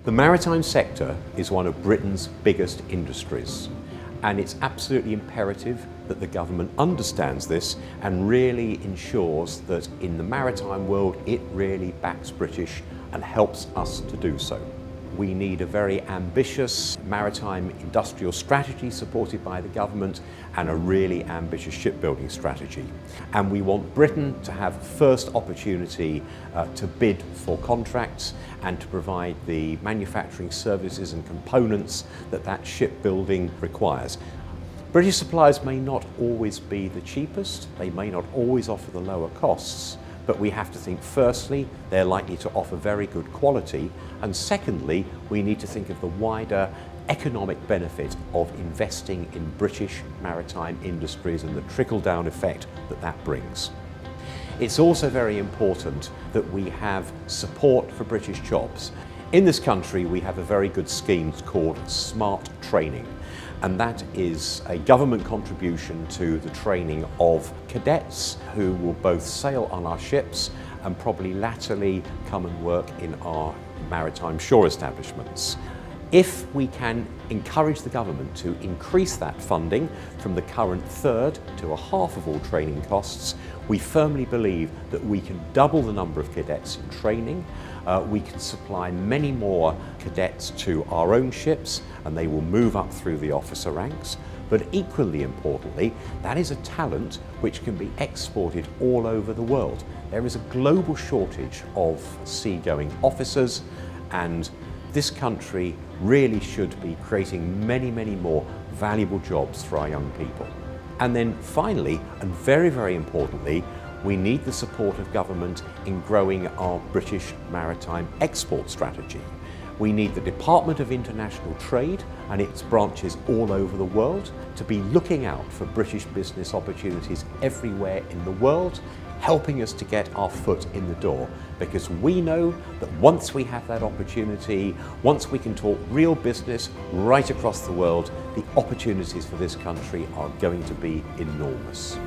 The maritime sector is one of Britain's biggest industries, and it's absolutely imperative that the government understands this and really ensures that in the maritime world it really backs British and helps us to do so. We need a very ambitious maritime industrial strategy supported by the government and a really ambitious shipbuilding strategy. And we want Britain to have first opportunity to bid for contracts and to provide the manufacturing services and components that shipbuilding requires. British suppliers may not always be the cheapest, they may not always offer the lower costs, but we have to think firstly, they're likely to offer very good quality, and secondly, we need to think of the wider economic benefit of investing in British maritime industries and the trickle-down effect that brings. It's also very important that we have support for British jobs. In this country, we have a very good scheme called Smart Training, and that is a government contribution to the training of cadets who will both sail on our ships and probably latterly come and work in our maritime shore establishments. If we can encourage the government to increase that funding from the current third to a half of all training costs, we firmly believe that we can double the number of cadets in training. We can supply many more cadets to our own ships and they will move up through the officer ranks. But equally importantly, that is a talent which can be exported all over the world. There is a global shortage of seagoing officers, and this country really should be creating many, many more valuable jobs for our young people. And then finally, and very, very importantly, we need the support of government in growing our British maritime export strategy. We need the Department of International Trade and its branches all over the world to be looking out for British business opportunities everywhere in the world, helping us to get our foot in the door, because we know that once we have that opportunity, once we can talk real business right across the world, the opportunities for this country are going to be enormous.